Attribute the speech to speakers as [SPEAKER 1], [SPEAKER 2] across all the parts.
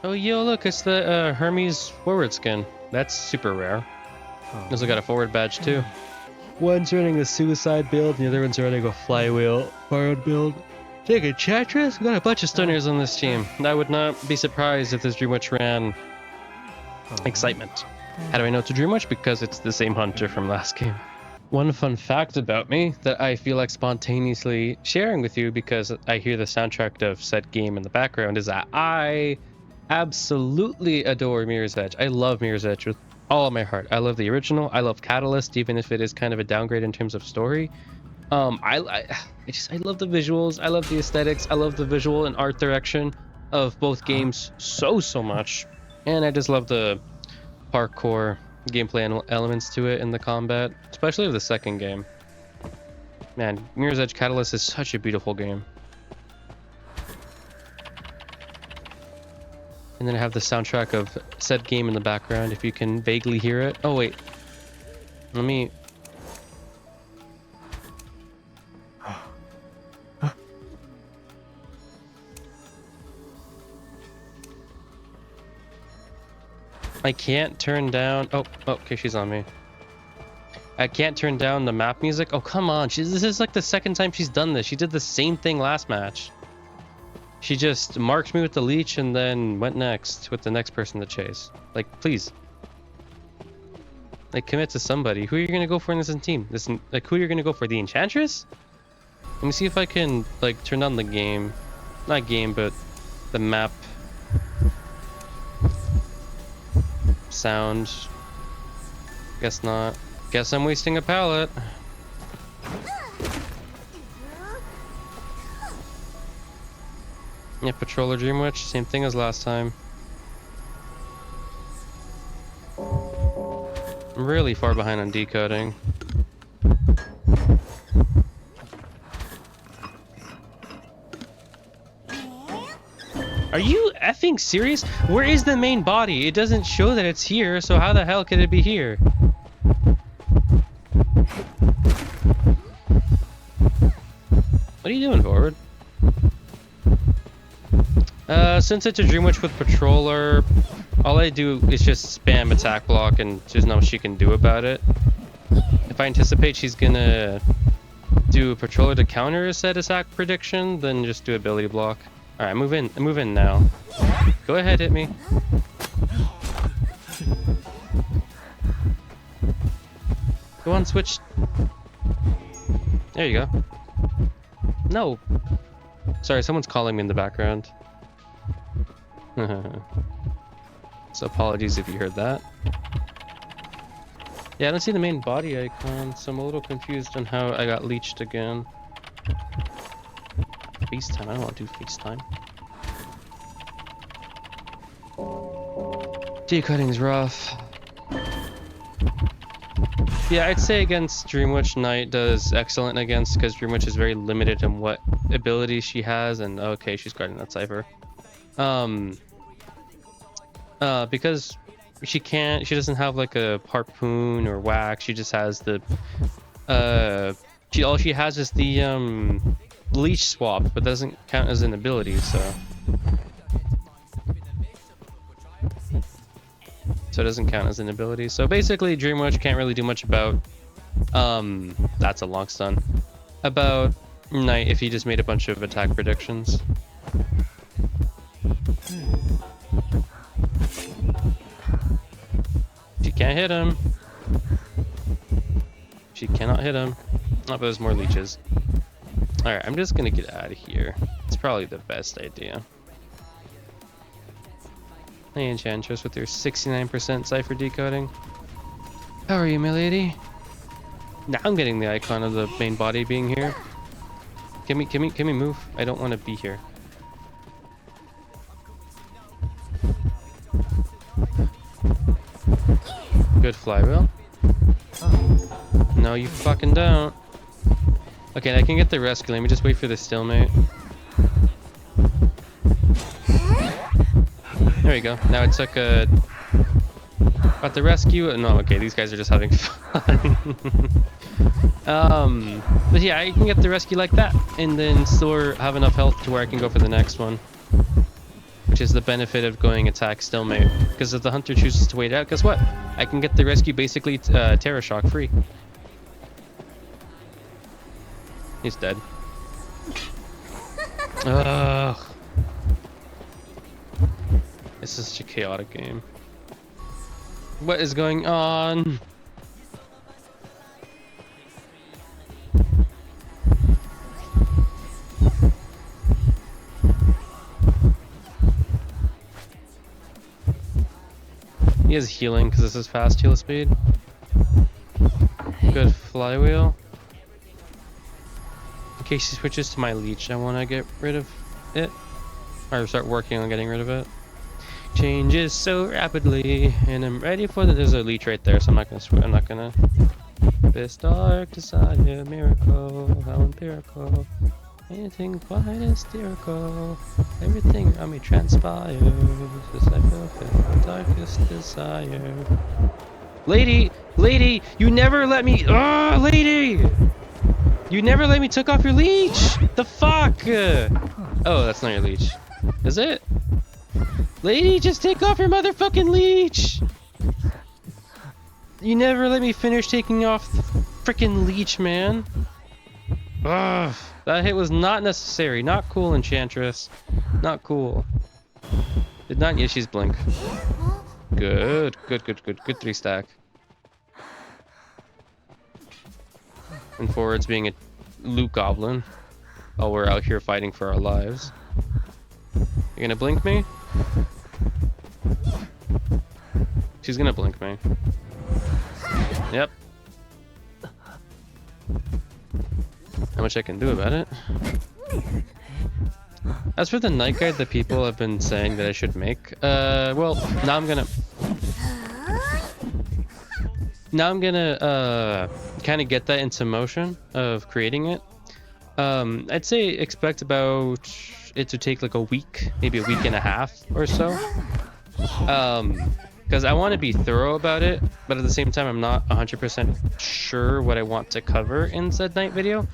[SPEAKER 1] Oh, yo, look, it's the Hermes forward skin. That's super rare.
[SPEAKER 2] Oh.
[SPEAKER 1] Also got a forward badge too. One's running a suicide build, and the other one's running a flywheel borrowed build. Take a Chatress? We got a bunch of stunners on this team. I would not be surprised if this Dreamwitch ran excitement. How do I know it's a Dreamwitch? Because it's the same hunter from last game. One fun fact about me that I feel like spontaneously sharing with you because I hear the soundtrack of said game in the background is that I absolutely adore Mirror's Edge. I love Mirror's Edge with all of my heart. I love the original. I love Catalyst, even if it is kind of a downgrade in terms of story. I love the visuals. I love the aesthetics. I love the visual and art direction of both games so much. And I just love the parkour gameplay elements to it in the combat, especially of the second game. Man, Mirror's Edge Catalyst is such a beautiful game. And then I have the soundtrack of said game in the background, if you can vaguely hear it. Oh wait, let me... I can't turn down... Oh, okay, she's on me. I can't turn down the map music. Oh, come on. This is like the second time she's done this. She did the same thing last match. She just marked me with the leech and then went next with the next person to chase. Like, please. Like, commit to somebody. Who are you going to go for in this team? Like, who are you going to go for? The Enchantress? Let me see if I can, like, turn on the game. Not game, but the map sound. Guess not. Guess I'm wasting a pallet. Yeah, Patroller Dreamwitch, same thing as last time. I'm really far behind on decoding. Are you effing serious? Where is the main body? It doesn't show that it's here, so how the hell could it be here? What are you doing, forward? Since it's a Dreamwitch with Patroller, all I do is just spam attack block and there's not much she can do about it. If I anticipate she's gonna do a Patroller to counter a set attack prediction, then just do ability block. Alright, move in now. Go ahead, hit me. Go on, switch. There you go. No. Sorry, someone's calling me in the background. So apologies if you heard that. Yeah, I don't see the main body icon, so I'm a little confused on how I got leeched again. FaceTime, I don't want to do FaceTime. Decoding's rough. Yeah, I'd say against Dreamwitch, Knight does excellent against, because Dreamwitch is very limited in what abilities she has, and okay, she's guarding that cipher. Because she doesn't have like a harpoon or whack, she just has the, all she has is the, leech swap, but doesn't count as an ability, so it doesn't count as an ability. So basically Dreamwitch can't really do much about that's a long stun, about Knight if he just made a bunch of attack predictions. She can't hit him. She cannot hit him. Oh, but there's more leeches. Alright, I'm just gonna get out of here. It's probably the best idea. Hey, Enchantress with your 69% cipher decoding. How are you, my lady? Now I'm getting the icon of the main body being here. Can we move? I don't want to be here. Good flywheel. No, you fucking don't. Okay, I can get the rescue. Let me just wait for the stalemate. There we go. Now it took a... Got the rescue? No, okay, these guys are just having fun. But yeah, I can get the rescue like that, and then still have enough health to where I can go for the next one. which is the benefit of going attack stalemate. Because if the hunter chooses to wait out, guess what? I can get the rescue basically Terror Shock free. He's dead. Ugh. This is such a chaotic game. What is going on? He has healing because this is fast heal speed. Good flywheel. In case he switches to my leech, I want to get rid of it. Or start working on getting rid of it. Changes so rapidly, and I'm ready for the. There's a leech right there, so I'm not gonna. I'm not gonna. This dark desire, miracle, how empirical. Anything quite hysterical. Everything around me transpires as I fulfill my darkest desire. Lady, you never let me. Oh, lady, you never let me took off your leech. The fuck? Oh, that's not your leech, is it? Lady, just take off your motherfucking leech. You never let me finish taking off the freaking leech, man. Ugh. That hit was not necessary. Not cool, Enchantress. Not cool. Did not Yishi's blink. Good. Good 3-stack. And forwards being a loot goblin. While we're out here fighting for our lives. You gonna blink me? She's gonna blink me. Yep. How much I can do about it. As for the night guide that people have been saying that I should make, well, now I'm gonna kind of get that into motion of creating it. I'd say expect about it to take like a week, maybe a week and a half or so. Because I want to be thorough about it, but at the same time, I'm not 100% sure what I want to cover in said night video.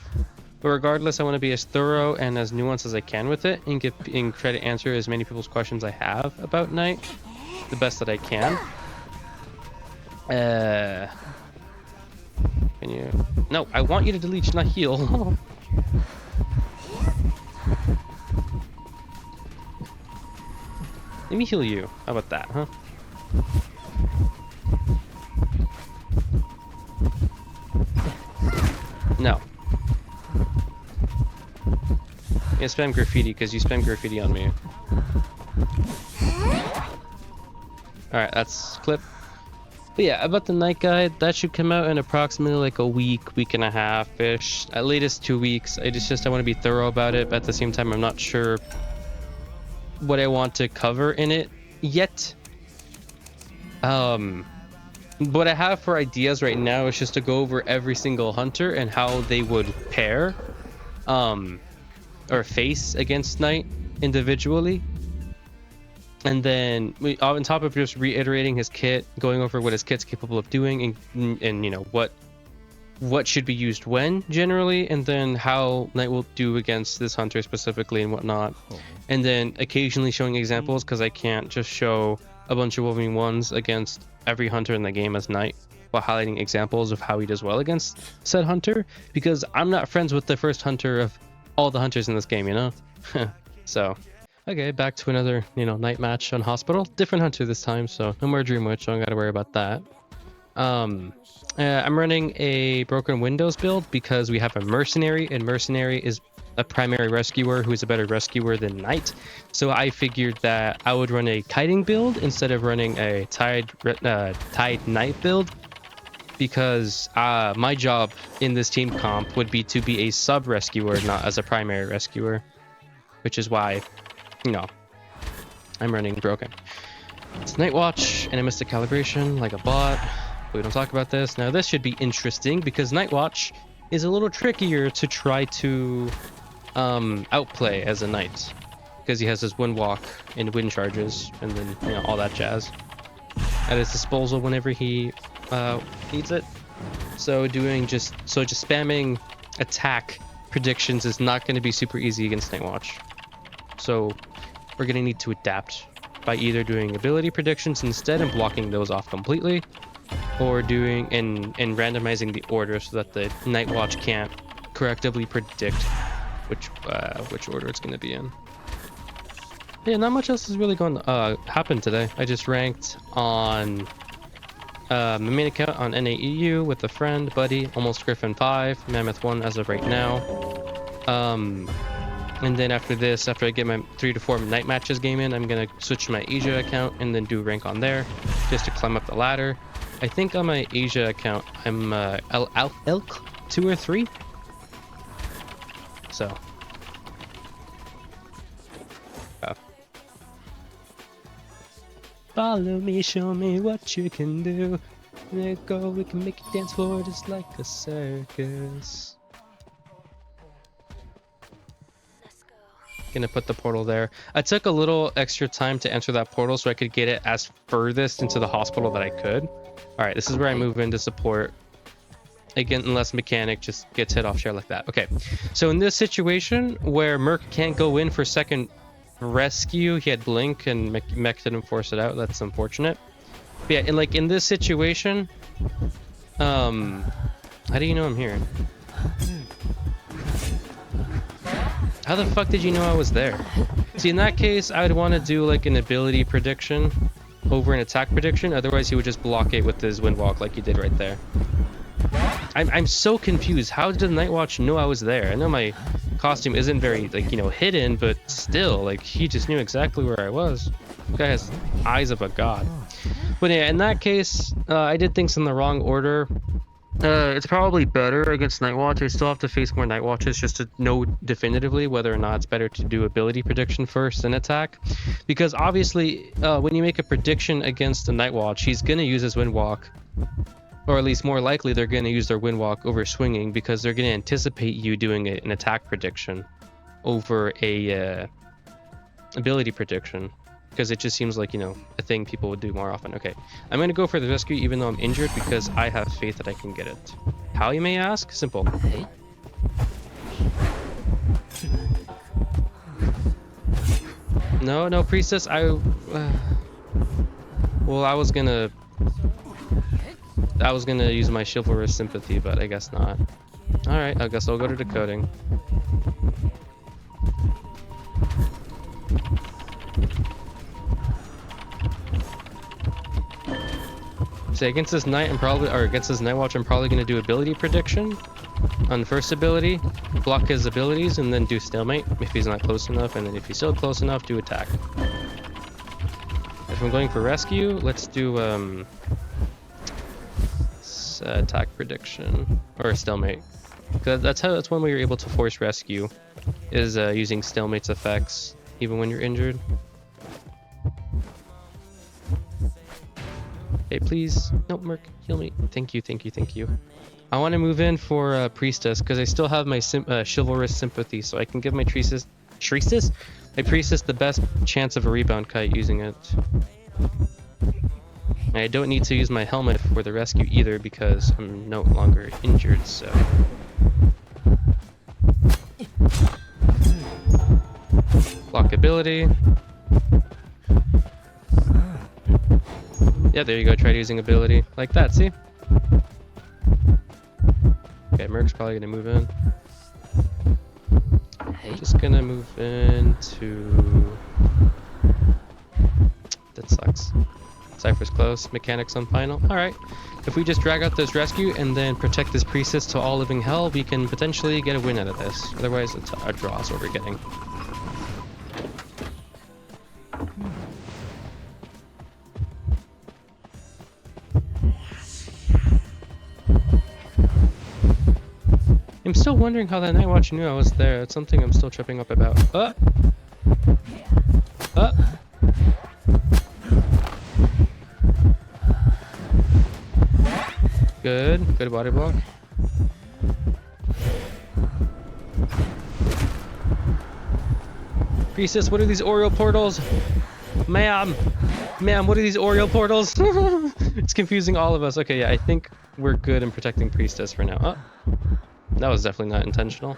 [SPEAKER 1] But regardless, I want to be as thorough and as nuanced as I can with it, and try to answer as many people's questions I have about night, the best that I can. Can you? No, I want you to delete, not heal. Let me heal you. How about that, huh? No. Yeah, spam graffiti because you spam graffiti on me. Alright, that's clip. But yeah, about the night guide, that should come out in approximately like a week and a half-ish. At latest 2 weeks. I want to be thorough about it, but at the same time, I'm not sure what I want to cover in it yet. What I have for ideas right now is just to go over every single hunter and how they would pair, or face against Knight individually. And then on top of just reiterating his kit, going over what his kit's capable of doing, and you know what should be used when generally, and then how Knight will do against this hunter specifically and whatnot. And then occasionally showing examples, because I can't just show a bunch of Wolverine 1s against every hunter in the game as Knight, while highlighting examples of how he does well against said hunter, because I'm not friends with the first hunter of all the hunters in this game, you know? So, okay, back to another, Knight match on Hospital. Different hunter this time, so no more Dream Witch, so I don't gotta worry about that. I'm running a Broken Windows build because we have a Mercenary, and Mercenary is a primary rescuer who is a better rescuer than Knight. So I figured that I would run a kiting build instead of running a tied Knight build, because my job in this team comp would be to be a sub rescuer, not as a primary rescuer, which is why, I'm running Broken. It's Night Watch and a Mystic Calibration like a bot. We don't talk about this. Now this should be interesting because Night Watch is a little trickier to try to outplay as a Knight, because he has his wind walk and wind charges and then all that jazz at his disposal whenever he needs it. So just spamming attack predictions is not going to be super easy against Night Watch. So we're going to need to adapt by either doing ability predictions instead and blocking those off completely, or doing and randomizing the order so that the Night Watch can't correctly predict which order it's going to be in. Yeah, not much else is really going to happen today. I just ranked on my main account on anywho with a friend, buddy, almost Griffin 5, Mammoth 1 as of right now. And then after this, after I get my 3 to 4 night matches game in, I'm going to switch to my Asia account and then do rank on there just to climb up the ladder. I think on my Asia account, I'm elk 2 or 3. So. Follow me, show me what you can do. Let go, we can make you dance floor just like a circus. Gonna put the portal there. I took a little extra time to enter that portal so I could get it as furthest into the hospital that I could. All right, this is where I move into support. Again, unless mechanic just gets hit off share like that. Okay, so in this situation where Merc can't go in for second rescue, he had blink and mech didn't force it out. That's unfortunate. But yeah, and like in this situation, how do you know I'm here? How the fuck did you know I was there? See, in that case, I would want to do like an ability prediction over an attack prediction. Otherwise, he would just block it with his wind walk like he did right there. I'm so confused. How did the Night Watch know I was there? I know my costume isn't very, like, you know, hidden, but still, like, he just knew exactly where I was. This guy has eyes of a god. But yeah, in that case, I did things in the wrong order. It's probably better against Night Watch. I still have to face more Night Watches just to know definitively whether or not it's better to do ability prediction first and attack. Because obviously, when you make a prediction against a Night Watch, he's going to use his wind walk. Or at least more likely, they're going to use their wind walk over swinging because they're going to anticipate you doing an attack prediction over a ability prediction. Because it just seems like, you know, a thing people would do more often. Okay, I'm going to go for the rescue even though I'm injured because I have faith that I can get it. How, you may ask? Simple. No, priestess. Well, I was gonna use my chivalrous sympathy, but I guess not. All right, I guess I'll go to decoding. So against this knight, against this Night Watch, I'm probably gonna do ability prediction on first ability, block his abilities, and then do stalemate if he's not close enough, and then if he's still close enough, do attack. If I'm going for rescue, let's do attack prediction or stalemate. That's one way you're able to force rescue, is using stalemate's effects even when you're injured. Hey, please. Nope, Merc, heal me. Thank you. I want to move in for priestess because I still have my chivalrous sympathy, so I can give my priestess the best chance of a rebound kite using it. And I don't need to use my helmet for the rescue either because I'm no longer injured, so. Block ability. Yeah, there you go, try using ability. Like that, see? Okay, Merc's probably gonna move in. Just gonna move into... That sucks. Cypher's close, mechanics on final. Alright, if we just drag out this rescue and then protect this priestess to all living hell, we can potentially get a win out of this. Otherwise, it's a draw is what we're getting. I'm still wondering how that Night Watch knew I was there. It's something I'm still tripping up about. Good body block. Priestess, what are these Oreo portals? Ma'am, what are these Oreo portals? It's confusing all of us. Okay, yeah, I think we're good in protecting Priestess for now. Oh, that was definitely not intentional.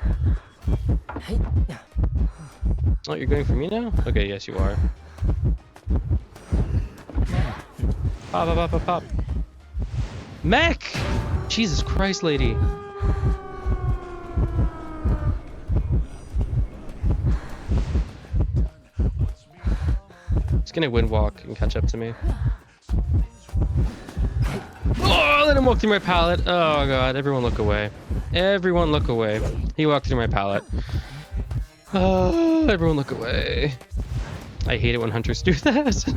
[SPEAKER 1] Oh, you're going for me now? Okay, yes you are. Pop, pop, pop, pop, pop. Mech! Jesus Christ, lady. He's gonna wind walk and catch up to me. Oh, let him walk through my pallet. Oh god, everyone look away. Everyone look away. He walked through my pallet. Oh, everyone look away. I hate it when hunters do that.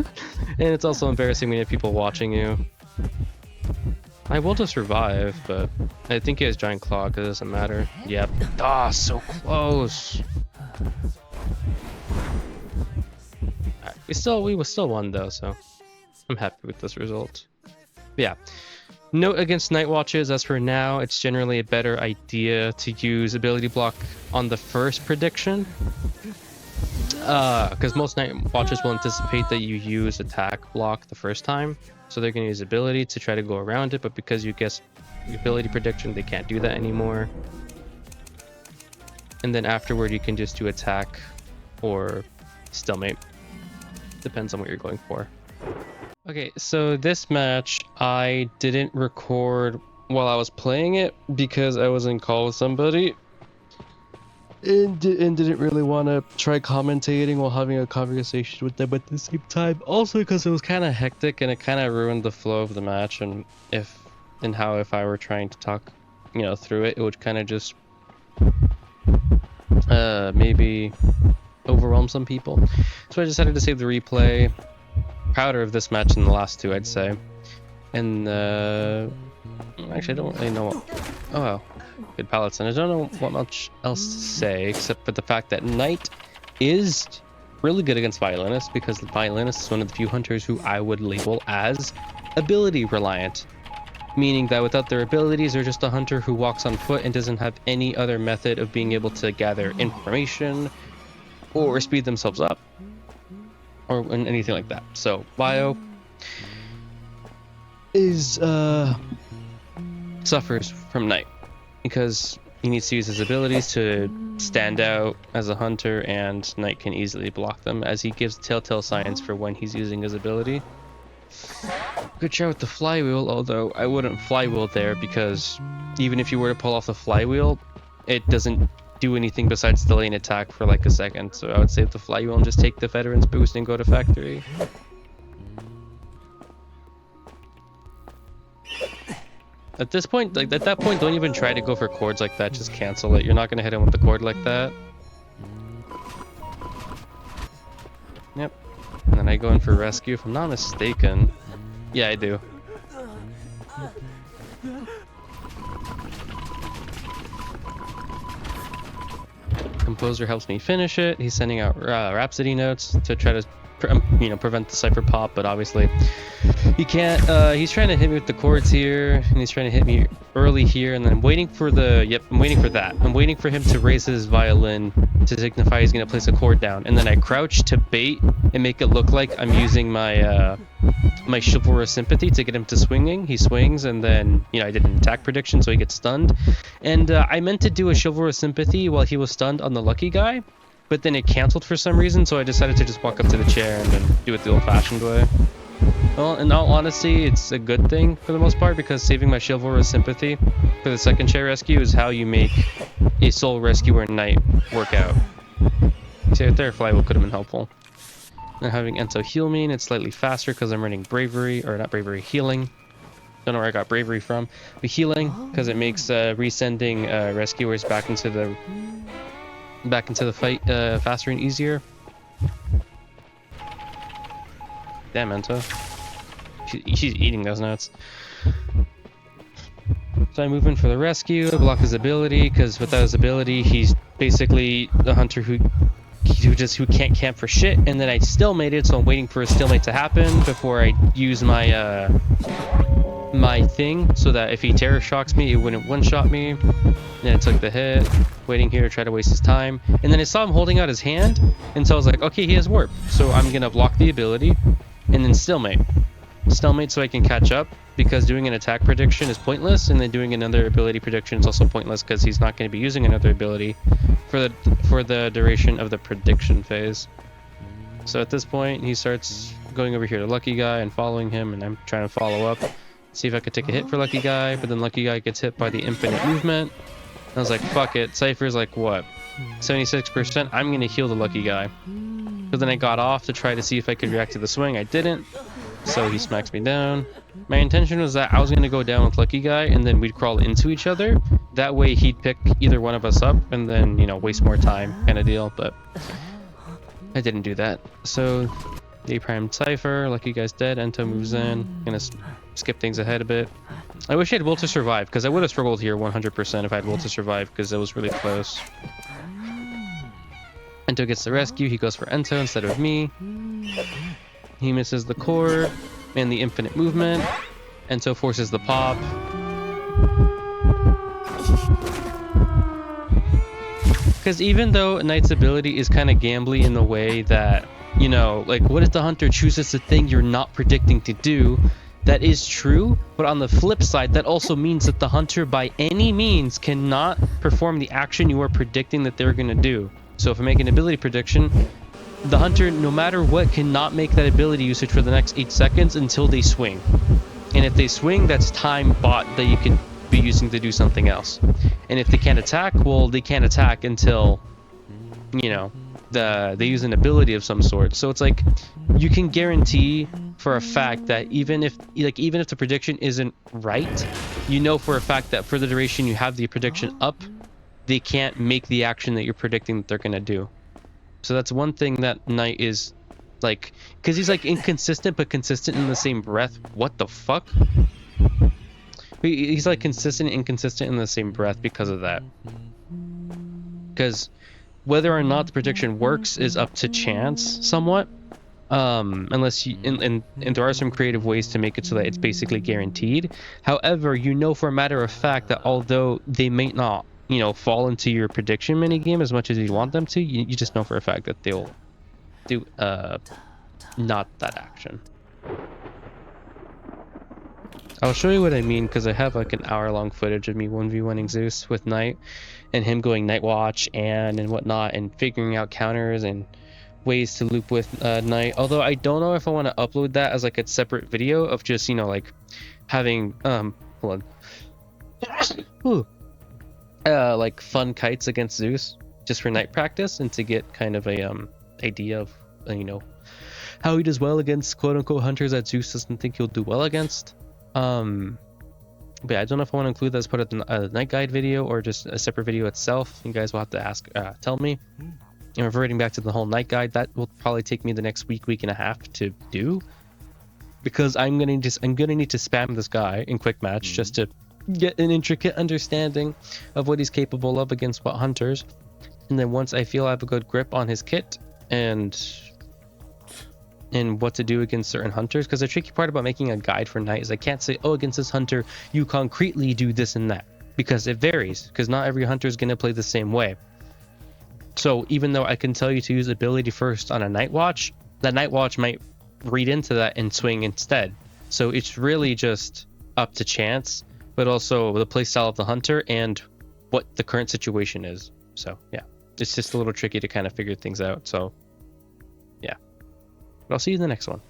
[SPEAKER 1] And it's also embarrassing when you have people watching you. I will just survive, but I think he has giant claw because it doesn't matter. Yep. Ah, so close. We still won though, so I'm happy with this result. But yeah. Note against night watches, as for now, it's generally a better idea to use ability block on the first prediction. Because most night watches will anticipate that you use attack block the first time. So they're going to use ability to try to go around it, but because you guessed ability prediction, they can't do that anymore. And then afterward, you can just do attack or stalemate. Depends on what you're going for. Okay, so this match, I didn't record while I was playing it because I was in call with somebody. And didn't really want to try commentating while having a conversation with them at the same time. Also because it was kind of hectic and it kind of ruined the flow of the match. And if I were trying to talk, through it, it would kind of just maybe overwhelm some people. So I decided to save the replay. Prouder of this match than the last two, I'd say. And actually, I don't really know what. Oh well. Good pallets, and I don't know what much else to say except for the fact that Knight is really good against Violinist, because the Violinist is one of the few hunters who I would label as ability reliant, meaning that without their abilities they're just a hunter who walks on foot and doesn't have any other method of being able to gather information or speed themselves up or anything like that. So Bio is suffers from Knight, because he needs to use his abilities to stand out as a hunter, and Knight can easily block them as he gives telltale signs for when he's using his ability. Good shot with the flywheel, although I wouldn't flywheel there, because even if you were to pull off the flywheel, it doesn't do anything besides delay an attack for like a second. So I would save the flywheel and just take the veteran's boost and go to factory. At this point, like at that point, don't even try to go for chords like that. Just cancel it. You're not gonna hit him with the chord like that. Yep. And then I go in for rescue, if I'm not mistaken. Yeah, I do. Composer helps me finish it. He's sending out Rhapsody notes to try to prevent the cipher pop, but obviously he can't. He's trying to hit me with the chords here, and he's trying to hit me early here, and then I'm waiting for I'm waiting for that. I'm waiting for him to raise his violin to signify he's gonna place a chord down, and then I crouch to bait and make it look like I'm using my my chivalrous sympathy to get him to swinging. He swings, and then I did an attack prediction, so he gets stunned. And I meant to do a chivalrous sympathy while he was stunned on the lucky guy, but then it canceled for some reason, so I decided to just walk up to the chair and then do it the old-fashioned way. Well, in all honesty, it's a good thing for the most part, because saving my chivalrous sympathy for the second chair rescue is how you make a soul rescuer Knight work out. See right there, flywheel could have been helpful. And having Enzo heal me, and it's slightly faster because I'm running bravery, or not bravery, healing. Don't know where I got bravery from, but healing, because it makes resending rescuers back into the fight faster and easier. Damn, Enzo. She's eating those nuts. So I move in for the rescue, block his ability, because without his ability, he's basically the hunter who can't camp for shit. And then I stalemate it, so I'm waiting for a stalemate to happen before I use my my thing, so that if he terror shocks me, it wouldn't one-shot me. And then I took the hit, waiting here to try to waste his time. And then I saw him holding out his hand, and so I was like, okay, he has warp, so I'm gonna block the ability and then stalemate. stalemate so I can catch up, because doing an attack prediction is pointless, and then doing another ability prediction is also pointless because he's not going to be using another ability for the duration of the prediction phase. So at this point, he starts going over here to Lucky Guy and following him, and I'm trying to follow up, see if I could take a hit for Lucky Guy, but then Lucky Guy gets hit by the infinite movement. I was like, fuck it. Cypher's like, what? 76%? I'm going to heal the Lucky Guy. So then I got off to try to see if I could react to the swing. I didn't. So he smacks me down. My intention was that I was going to go down with Lucky Guy and then we'd crawl into each other. That way he'd pick either one of us up and then, you know, waste more time kind of deal. But I didn't do that. So they primed Cypher. Lucky Guy's dead. Ento moves in. Gonna skip things ahead a bit. I wish I had will to survive, because I would have struggled here 100% if I had will to survive, because it was really close. Ento gets the rescue. He goes for Ento instead of me. He misses the cord and the infinite movement. Ento forces the pop. Because even though Knight's ability is kind of gambly in the way that, you know, like, what if the hunter chooses the thing you're not predicting to do? That is true, but on the flip side, that also means that the hunter by any means cannot perform the action you are predicting that they're going to do. So if I make an ability prediction, the hunter, no matter what, cannot make that ability usage for the next 8 seconds until they swing. And if they swing, that's time bought that you can be using to do something else. And if they can't attack, well, they can't attack until, you know, they use an ability of some sort. So it's like, you can guarantee for a fact that even if the prediction isn't right, you know for a fact that for the duration you have the prediction up, they can't make the action that you're predicting that they're gonna do. So that's one thing that Knight is like, because he's like inconsistent but consistent in the same breath. What the fuck? He's like consistent and inconsistent in the same breath because of that. Because whether or not the prediction works is up to chance somewhat. Unless you and there are some creative ways to make it so that it's basically guaranteed. However, you know for a matter of fact that although they may not, you know, fall into your prediction minigame as much as you want them to, you just know for a fact that they'll do not that action. I'll show you what I mean, because I have like an hour-long footage of me 1v1ing Zeus with Knight and him going Night Watch and whatnot and figuring out counters and ways to loop with Knight. Although I don't know if I want to upload that as like a separate video of just, you know, like having hold on. Like fun kites against Zeus just for Knight practice and to get kind of a idea of, you know, how he does well against quote-unquote hunters that Zeus doesn't think he'll do well against. But yeah, I don't know if I want to include that as part of the Knight Guide video or just a separate video itself. You guys will have to tell me. And reverting back to the whole Knight Guide, that will probably take me the next week and a half to do, because I'm gonna need to spam this guy in quick match just to get an intricate understanding of what he's capable of against what hunters. And then once I feel I have a good grip on his kit and what to do against certain hunters, because the tricky part about making a guide for Knight is I can't say, oh, against this hunter you concretely do this and that, because it varies, because not every hunter is going to play the same way. So even though I can tell you to use ability first on a Night Watch, that Night Watch might read into that and swing instead. So it's really just up to chance, but also the playstyle of the hunter and what the current situation is. So yeah, it's just a little tricky to kind of figure things out. So yeah, but I'll see you in the next one.